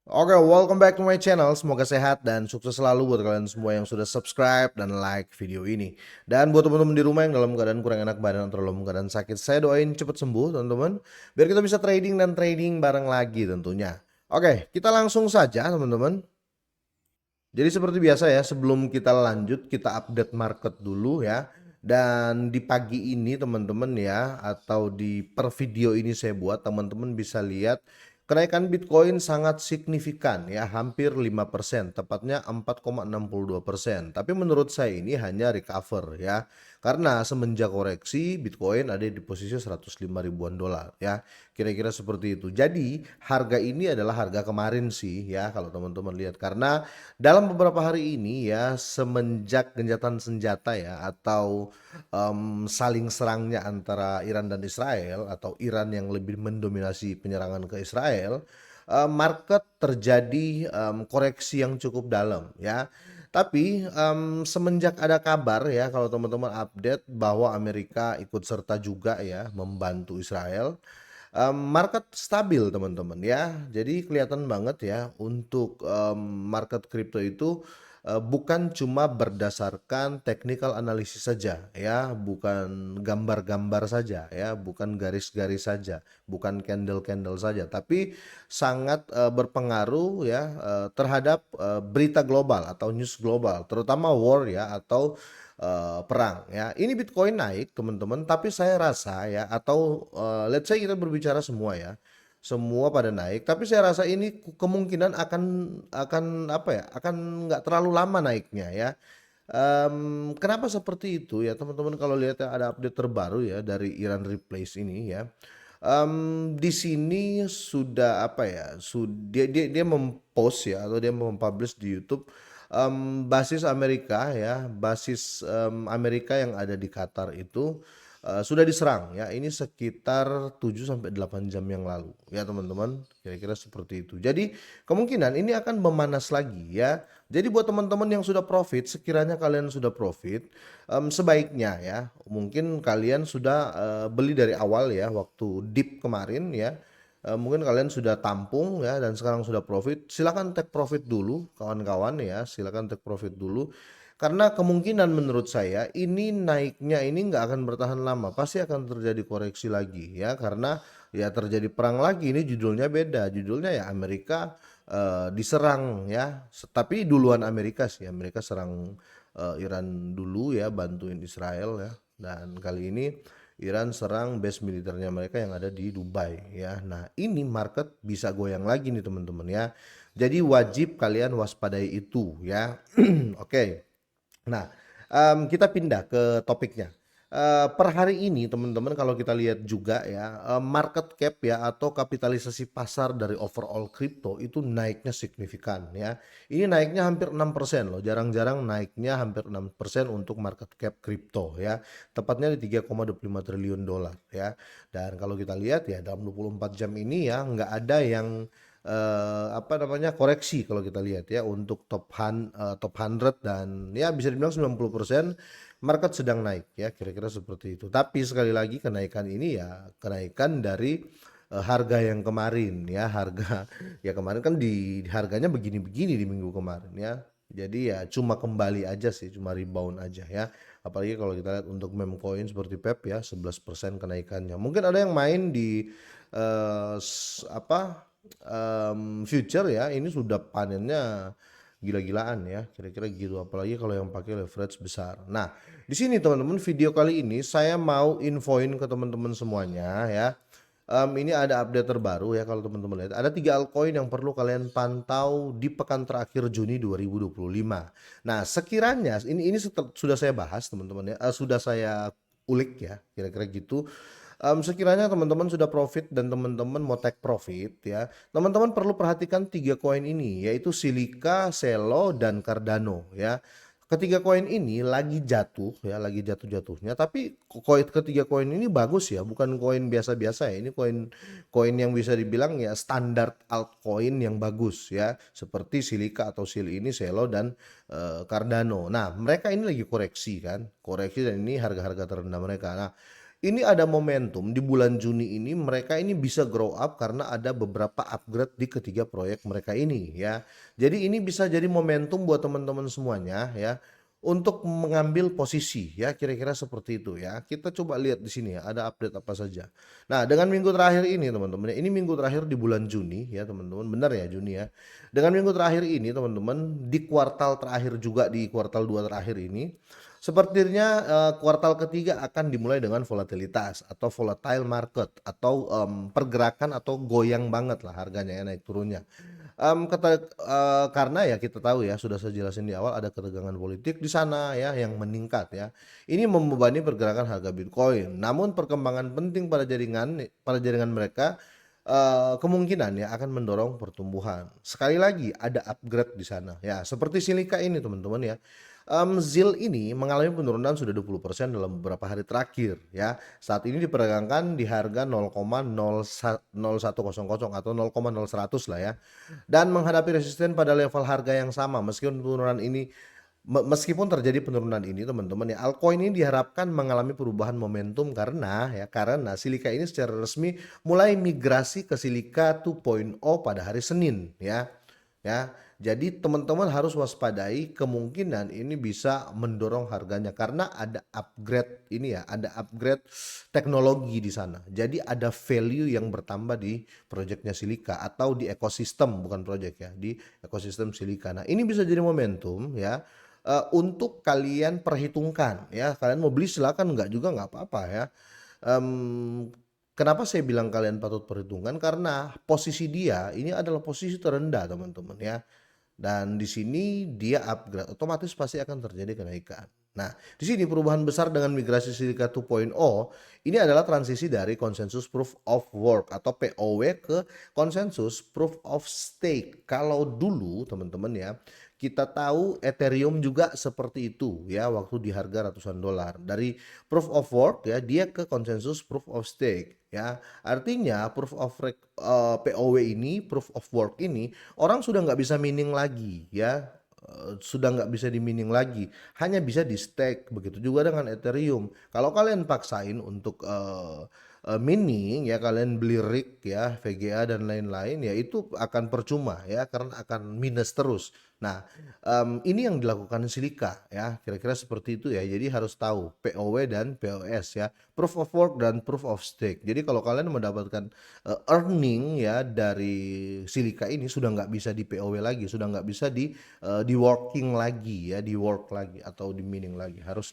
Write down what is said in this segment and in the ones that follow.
Oke, welcome back to my channel. Semoga sehat dan sukses selalu buat kalian semua yang sudah subscribe dan like video ini. Dan buat teman-teman di rumah yang dalam keadaan kurang enak badan atau dalam keadaan sakit, saya doain cepet sembuh, teman-teman. Biar kita bisa trading dan trading bareng lagi tentunya. Oke, kita langsung saja, teman-teman. Jadi seperti biasa ya, sebelum kita lanjut, kita update market dulu ya. Dan di pagi ini teman-teman ya, atau di per video ini saya buat, teman-teman bisa lihat kenaikan Bitcoin sangat signifikan ya, hampir 5%, tepatnya 4,62%. Tapi menurut saya ini hanya recover ya. Karena semenjak koreksi Bitcoin ada di posisi 105 ribuan dolar ya. Kira-kira seperti itu. Jadi harga ini adalah harga kemarin sih ya, kalau teman-teman lihat. Karena dalam beberapa hari ini ya, semenjak gencatan senjata ya, atau saling serangnya antara Iran dan Israel, atau Iran yang lebih mendominasi penyerangan ke Israel, market terjadi koreksi yang cukup dalam ya. Tapi semenjak ada kabar ya, kalau teman-teman update bahwa Amerika ikut serta juga ya membantu Israel, market stabil teman-teman ya. Jadi kelihatan banget ya untuk market crypto itu bukan cuma berdasarkan technical analysis saja ya, bukan gambar-gambar saja ya, bukan garis-garis saja, bukan candle-candle saja, tapi sangat berpengaruh ya terhadap berita global atau news global, terutama war ya, atau perang ya. Ini Bitcoin naik teman-teman, tapi saya rasa ya, atau let's say kita berbicara semua ya, semua pada naik, tapi saya rasa ini kemungkinan akan apa ya, akan nggak terlalu lama naiknya ya. Kenapa seperti itu ya teman-teman? Kalau lihat ya, ada update terbaru ya dari Iran Replace ini ya. Di sini sudah apa ya? Dia mempost ya, atau dia mempublish di YouTube, basis Amerika ya, basis Amerika yang ada di Qatar itu sudah diserang ya. Ini sekitar 7 sampai 8 jam yang lalu ya teman-teman. Kira-kira seperti itu. Jadi kemungkinan ini akan memanas lagi ya. Jadi buat teman-teman yang sudah profit, sekiranya kalian sudah profit, sebaiknya ya, mungkin kalian sudah beli dari awal ya, waktu dip kemarin ya. Mungkin kalian sudah tampung ya dan sekarang sudah profit. Silakan take profit dulu kawan-kawan ya, silakan take profit dulu. Karena kemungkinan menurut saya ini naiknya ini nggak akan bertahan lama, pasti akan terjadi koreksi lagi ya, karena ya terjadi perang lagi. Ini judulnya beda, judulnya ya Amerika diserang ya, tapi duluan Amerika sih, Amerika serang Iran dulu ya, bantuin Israel ya, dan kali ini Iran serang base militernya mereka yang ada di Dubai ya. Nah ini market bisa goyang lagi nih teman-teman ya, jadi wajib kalian waspadai itu ya. Oke. Nah, kita pindah ke topiknya. Per hari ini teman-teman, kalau kita lihat juga ya, market cap ya, atau kapitalisasi pasar dari overall crypto itu naiknya signifikan ya. Ini naiknya hampir 6% loh, jarang-jarang naiknya hampir 6% untuk market cap crypto ya. Tepatnya di 3,25 triliun dolar ya. Dan kalau kita lihat ya, dalam 24 jam ini ya, nggak ada yang apa namanya, koreksi kalau kita lihat ya, untuk top 100, dan ya bisa dibilang 90% market sedang naik ya, kira-kira seperti itu. Tapi sekali lagi kenaikan ini ya kenaikan dari harga yang kemarin ya, harga ya kemarin kan di harganya begini-begini di minggu kemarin ya. Jadi ya cuma kembali aja sih, cuma rebound aja ya. Apalagi kalau kita lihat untuk meme coin seperti PEP ya, 11% kenaikannya. Mungkin ada yang main di apa, future ya, ini sudah panennya gila-gilaan ya, kira-kira gitu. Apalagi kalau yang pakai leverage besar. Nah, di sini teman-teman, video kali ini saya mau infoin ke teman-teman semuanya ya. Ini ada update terbaru ya, kalau teman-teman lihat. Ada 3 altcoin yang perlu kalian pantau di pekan terakhir Juni 2025. Nah, sekiranya sudah saya bahas teman-teman ya, sudah saya ulik ya, kira-kira gitu. Sekiranya teman-teman sudah profit dan teman-teman mau take profit ya, teman-teman perlu perhatikan 3 koin ini, yaitu Silika, Selo, dan Cardano ya. Ketiga koin ini lagi jatuh ya, lagi jatuh-jatuhnya. Tapi ketiga koin ini bagus ya, bukan koin biasa-biasa ya. Ini koin yang bisa dibilang ya standar altcoin yang bagus ya, seperti Silika atau Sil ini, Selo, dan Cardano. Nah, mereka ini lagi koreksi kan, koreksi, dan ini harga-harga terendah mereka. Nah, ini ada momentum di bulan Juni ini mereka ini bisa grow up karena ada beberapa upgrade di ketiga proyek mereka ini ya. Jadi ini bisa jadi momentum buat teman-teman semuanya ya untuk mengambil posisi ya kira-kira seperti itu ya. Kita coba lihat di sini ya ada update apa saja. Nah, dengan minggu terakhir ini teman-teman ya, ini minggu terakhir di bulan Juni ya teman-teman. Benar ya Juni ya. Dengan minggu terakhir ini teman-teman di kuartal terakhir juga di kuartal 2 terakhir ini sepertinya kuartal ketiga akan dimulai dengan volatilitas atau volatile market atau pergerakan atau goyang banget lah harganya ya naik turunnya. Karena ya kita tahu ya sudah saya jelasin di awal ada ketegangan politik di sana ya yang meningkat ya. Ini membebani pergerakan harga Bitcoin. Namun perkembangan penting pada jaringan mereka kemungkinan ya akan mendorong pertumbuhan. Sekali lagi ada upgrade di sana ya. Seperti silika ini teman-teman ya. ZIL ini mengalami penurunan sudah 20% dalam beberapa hari terakhir ya. Saat ini diperdagangkan di harga 0,0100 atau 0,0100 lah ya. Dan menghadapi resisten pada level harga yang sama meskipun terjadi penurunan ini teman-teman ya, altcoin ini diharapkan mengalami perubahan momentum karena silika ini secara resmi mulai migrasi ke silika 2.0 pada hari Senin ya. Ya, jadi teman-teman harus waspadai kemungkinan ini bisa mendorong harganya karena ada upgrade ini ya, ada upgrade teknologi di sana. Jadi ada value yang bertambah di proyeknya silika atau di ekosistem bukan proyek ya, di ekosistem silika. Nah, ini bisa jadi momentum ya untuk kalian perhitungkan ya. Kalian mau beli silakan, enggak juga nggak apa-apa ya. Mmm, Kenapa saya bilang kalian patut perhitungkan? Karena posisi dia ini adalah posisi terendah teman-teman ya. Dan di sini dia upgrade, otomatis pasti akan terjadi kenaikan. Nah, di sini perubahan besar dengan migrasi Silika 2.0 ini adalah transisi dari konsensus proof of work atau POW ke konsensus proof of stake. Kalau dulu teman-teman ya, kita tahu Ethereum juga seperti itu ya waktu di harga ratusan dolar. Dari proof of work ya dia ke konsensus proof of stake ya. Artinya POW ini, proof of work ini orang sudah nggak bisa mining lagi ya. Sudah nggak bisa di mining lagi, hanya bisa di stake. Begitu juga dengan Ethereum. Kalau kalian paksain untuk mining ya, kalian beli rig ya, VGA dan lain-lain ya, itu akan percuma ya karena akan minus terus. Nah, ini yang dilakukan Silika ya, kira-kira seperti itu ya. Jadi harus tahu POW dan POS ya, proof of work dan proof of stake. Jadi kalau kalian mendapatkan earning ya dari Silika ini sudah nggak bisa di POW lagi, sudah nggak bisa di working lagi ya, di work lagi atau di mining lagi, harus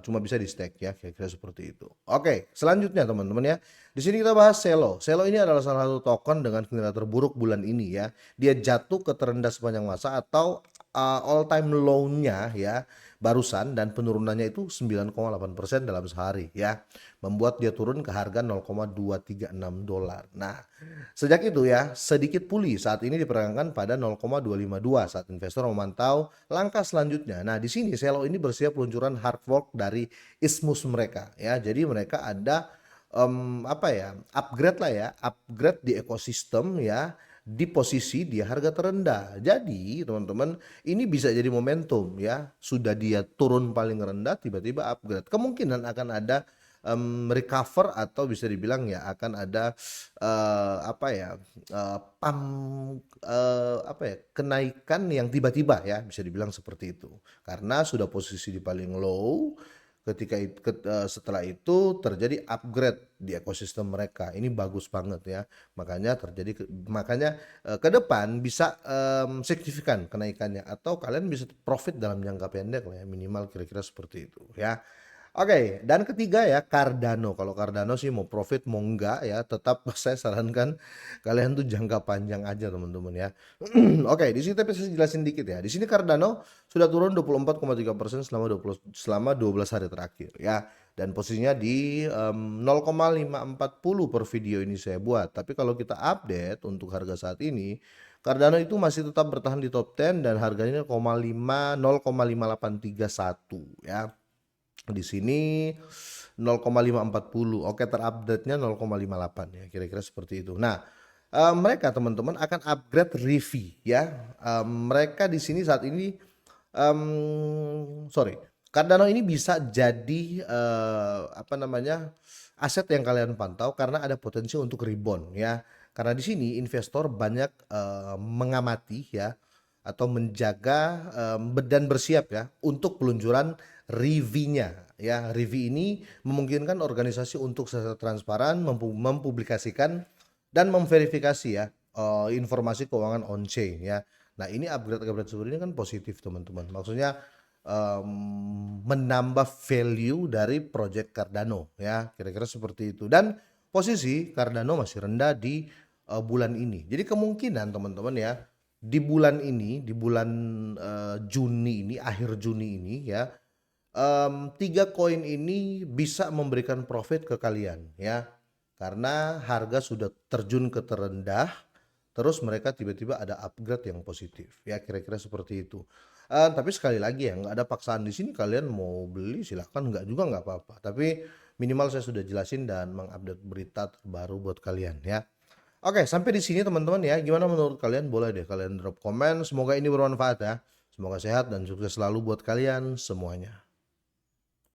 cuma bisa di stake ya, kira-kira seperti itu. Oke, selanjutnya teman-teman ya. Di sini kita bahas Celo. Celo ini adalah salah satu token dengan kinerja terburuk bulan ini ya. Dia jatuh ke terendah sepanjang masa atau all time low-nya ya barusan, dan penurunannya itu 9,8% dalam sehari ya. Membuat dia turun ke harga 0,236 dolar. Nah, sejak itu ya sedikit pulih, saat ini diperkirakan pada 0,252 saat investor memantau langkah selanjutnya. Nah, di sini Celo ini bersiap peluncuran hard fork dari Isthmus mereka ya. Jadi mereka ada upgrade lah ya, upgrade di ekosistem ya, di posisi di harga terendah. Jadi teman-teman ini bisa jadi momentum ya, sudah dia turun paling rendah tiba-tiba upgrade. Kemungkinan akan ada recover atau bisa dibilang ya akan ada pam kenaikan yang tiba-tiba ya, bisa dibilang seperti itu. Karena sudah posisi di paling low. Setelah itu terjadi upgrade di ekosistem mereka, ini bagus banget ya, makanya ke depan bisa signifikan kenaikannya atau kalian bisa profit dalam jangka pendek lah ya, minimal kira-kira seperti itu ya. Oke, dan ketiga ya Cardano. Kalau Cardano sih mau profit mau enggak ya, tetap saya sarankan kalian tuh jangka panjang aja teman-teman ya. Oke, di sini tapi saya jelasin dikit ya. Di sini Cardano sudah turun 24,3% selama 12 hari terakhir ya. Dan posisinya di 0,540 per video ini saya buat. Tapi kalau kita update untuk harga saat ini, Cardano itu masih tetap bertahan di top 10 dan harganya 0,5831 ya. Di sini 0,540. Oke, terupdate-nya 0,58 ya, kira-kira seperti itu. Nah, mereka teman-teman akan upgrade Rivi ya. Mereka di sini saat ini sorry, Cardano ini bisa jadi, apa namanya, aset yang kalian pantau karena ada potensi untuk rebound ya. Karena di sini investor banyak, mengamati ya, atau menjaga, dan bersiap ya untuk peluncuran RIVI-nya ya. RIVI ini memungkinkan organisasi untuk secara transparan mempublikasikan dan memverifikasi ya, informasi keuangan on-chain ya. Nah ini upgrade-upgrade seperti ini kan positif teman-teman. Maksudnya menambah value dari project Cardano ya, kira-kira seperti itu. Dan posisi Cardano masih rendah di bulan ini. Jadi kemungkinan teman-teman ya, di bulan ini, di bulan Juni ini, akhir Juni ini ya, tiga koin ini bisa memberikan profit ke kalian ya, karena harga sudah terjun ke terendah. Terus mereka tiba-tiba ada upgrade yang positif, ya kira-kira seperti itu. Tapi sekali lagi ya, nggak ada paksaan di sini, kalian mau beli silahkan, nggak juga nggak apa-apa. Tapi minimal saya sudah jelasin dan mengupdate berita terbaru buat kalian ya. Oke, sampai di sini teman-teman ya. Gimana menurut kalian? Boleh deh kalian drop komen. Semoga ini bermanfaat ya. Semoga sehat dan sukses selalu buat kalian semuanya.